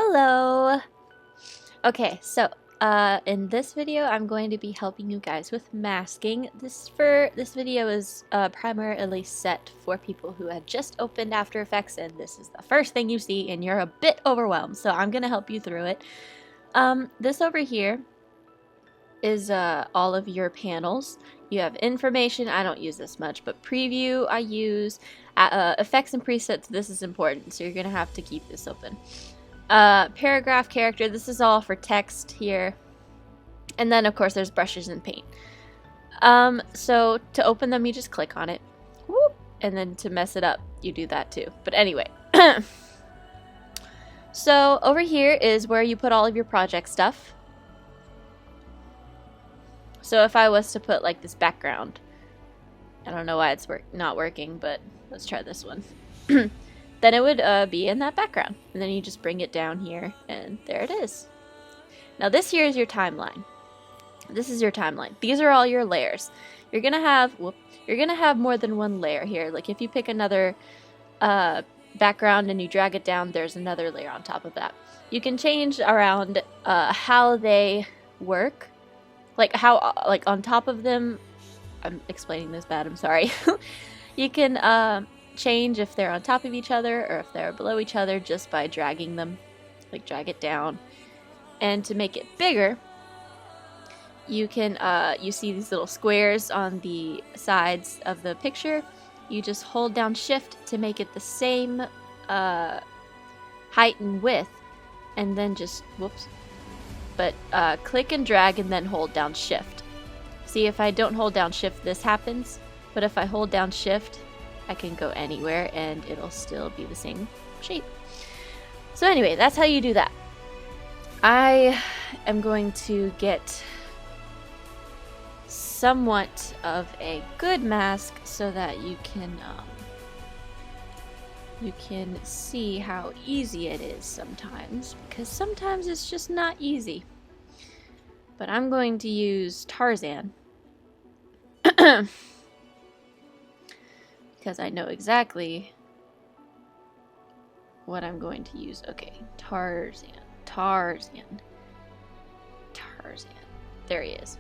Hello! Okay, so in this video I'm going to be helping you guys with masking. This video is primarily set for people who have just opened After Effects and this is the first thing you see and you're a bit overwhelmed, so I'm gonna help you through it. This over here is all of your panels. You have information, I don't use this much, but preview I use. Effects and presets, this is important, so you're gonna have to keep this open. Paragraph, character, this is all for text here. And then of course there's brushes and paint. So to open them you just click on it. Whoop, and then to mess it up you do that too. But anyway. So over here is where you put all of your project stuff. So if I was to put like this background, I don't know why it's not working, but let's try this one. Then it would be in that background. And then you just bring it down here, and there it is. Now this here is your timeline. This is your timeline. These are all your layers. You're gonna have more than one layer here. Like if you pick another background and you drag it down, there's another layer on top of that. You can change around how they work. Like how, like on top of them, I'm explaining this bad, I'm sorry. You can change if they're on top of each other or if they're below each other just by dragging them, like drag it down. And to make it bigger, you can you see these little squares on the sides of the picture. You just hold down shift to make it the same height and width, and then just whoops, but click and drag and then hold down shift. See, if I don't hold down shift this happens, but if I hold down shift I can go anywhere and it'll still be the same shape. So anyway, that's how you do that. I am going to get somewhat of a good mask so that you can see how easy it is sometimes, because sometimes it's just not easy. But I'm going to use Tarzan. Because I know exactly what I'm going to use. Okay, Tarzan. There he is.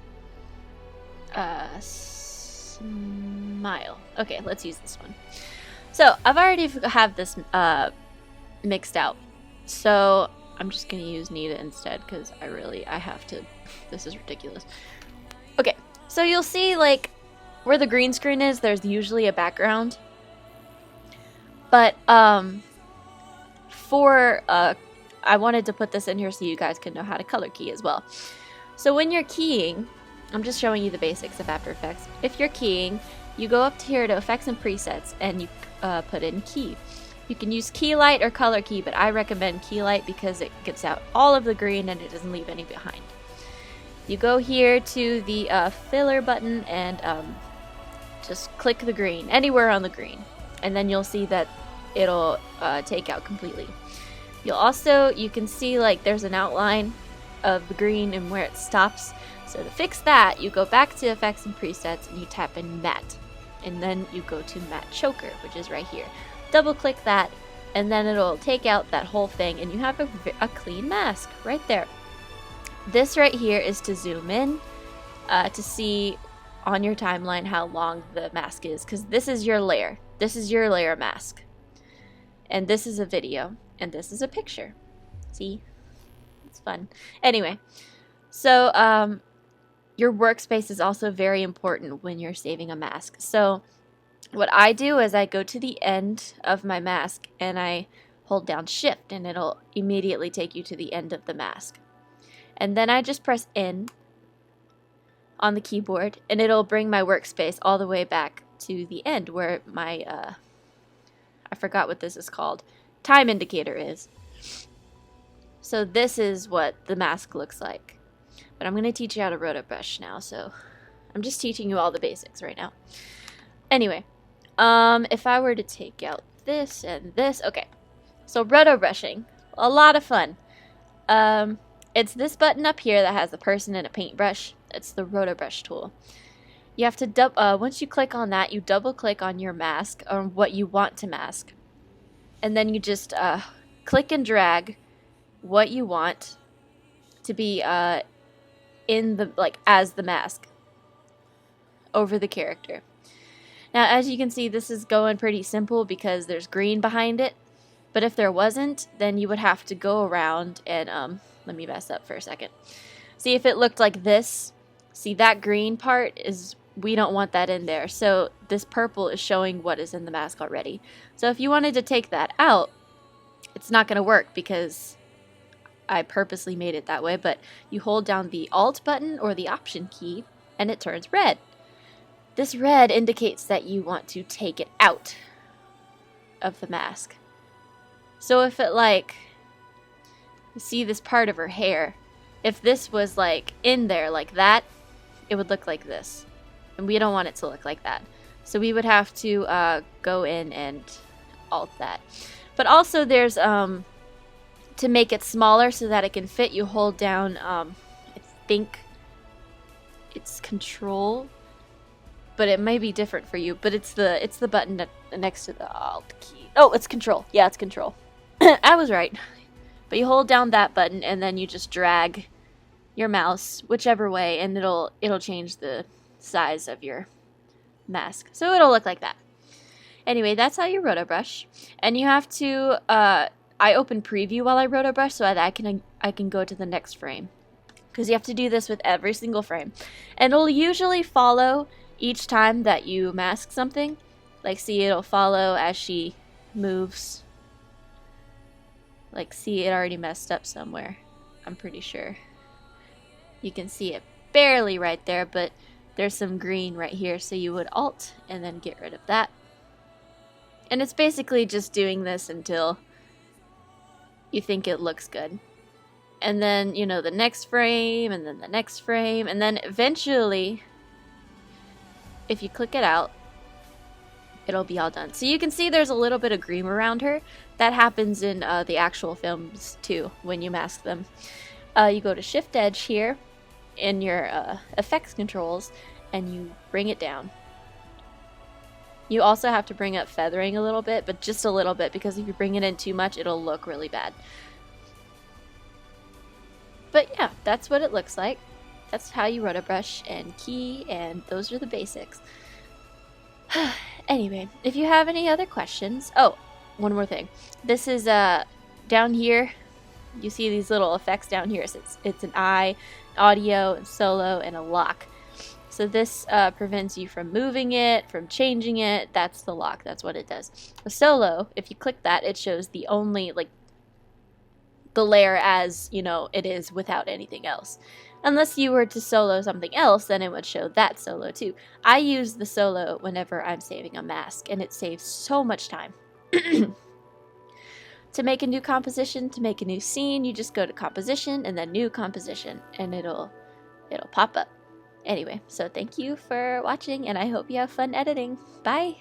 Smile. Okay, let's use this one. So I've already have this mixed out. So I'm just gonna use Nita instead because I have to. This is ridiculous. Okay, so you'll see like where the green screen is, there's usually a background. But I wanted to put this in here so you guys can know how to color key as well. So when you're keying, I'm just showing you the basics of After Effects. If you're keying, you go up here to Effects and Presets and you put in key. You can use key light or color key, but I recommend key light because it gets out all of the green and it doesn't leave any behind. You go here to the filler button and just click the green, anywhere on the green, and then you'll see that it'll take out completely. You can see like there's an outline of the green and where it stops. So to fix that, you go back to Effects and Presets and you tap in Matte. And then you go to Matte Choker, which is right here. Double click that and then it'll take out that whole thing and you have a clean mask right there. This right here is to zoom in to see on your timeline how long the mask is, because this is your layer. This is your layer mask. And this is a video. And this is a picture. See? It's fun. Anyway, so your workspace is also very important when you're saving a mask. So what I do is I go to the end of my mask and I hold down shift and it'll immediately take you to the end of the mask. And then I just press N on the keyboard and it'll bring my workspace all the way back to the end where my I forgot what this is called, time indicator is. So this is what the mask looks like. But I'm going to teach you how to Rotobrush now, so I'm just teaching you all the basics right now. Anyway, if I were to take out this and this, okay. So Rotobrushing, a lot of fun. It's this button up here that has a person and a paintbrush. It's the Rotobrush tool. You have to once you click on that, you double click on your mask or what you want to mask. And then you just click and drag what you want to be in the, like, as the mask over the character. Now, as you can see, this is going pretty simple because there's green behind it. But if there wasn't, then you would have to go around and, let me mess up for a second. See, if it looked like this, see that green part is, we don't want that in there. So this purple is showing what is in the mask already. So if you wanted to take that out, it's not going to work because I purposely made it that way. But you hold down the Alt button or the Option key and it turns red. This red indicates that you want to take it out of the mask. So if it, like, you see this part of her hair, if this was like in there like that, it would look like this. And we don't want it to look like that. So we would have to go in and alt that. But also there's, to make it smaller so that it can fit, you hold down, I think it's Control. But it may be different for you. But it's the button next to the Alt key. Oh, it's Control. Yeah, it's Control. I was right. But you hold down that button and then you just drag your mouse whichever way, and it'll change the size of your mask. So it'll look like that. Anyway, that's how you Rotobrush. And you have to. I open Preview while I Rotobrush so that I can go to the next frame, because you have to do this with every single frame, and it'll usually follow each time that you mask something. Like, see, it'll follow as she moves. Like, see, it already messed up somewhere. I'm pretty sure. You can see it barely right there, but there's some green right here, so you would Alt and then get rid of that. And it's basically just doing this until you think it looks good. And then, you know, the next frame, and then the next frame, and then eventually, if you click it out, it'll be all done. So you can see there's a little bit of green around her. That happens in the actual films too, when you mask them. You go to Shift Edge here in your effects controls, and you bring it down. You also have to bring up feathering a little bit, but just a little bit, because if you bring it in too much, it'll look really bad. But yeah, that's what it looks like. That's how you Rotobrush and key, and those are the basics. Anyway, if you have any other questions... Oh, one more thing. This is down here. You see these little effects down here. So it's an eye, audio, and solo, and a lock. So this prevents you from moving it, from changing it. That's the lock. That's what it does. The solo, if you click that, it shows the only, like, the layer as, you know, it is without anything else. Unless you were to solo something else, then it would show that solo too. I use the solo whenever I'm saving a mask, and it saves so much time. To make a new composition, to make a new scene, you just go to composition and then new composition, and it'll pop up. Anyway, so thank you for watching, and I hope you have fun editing. Bye!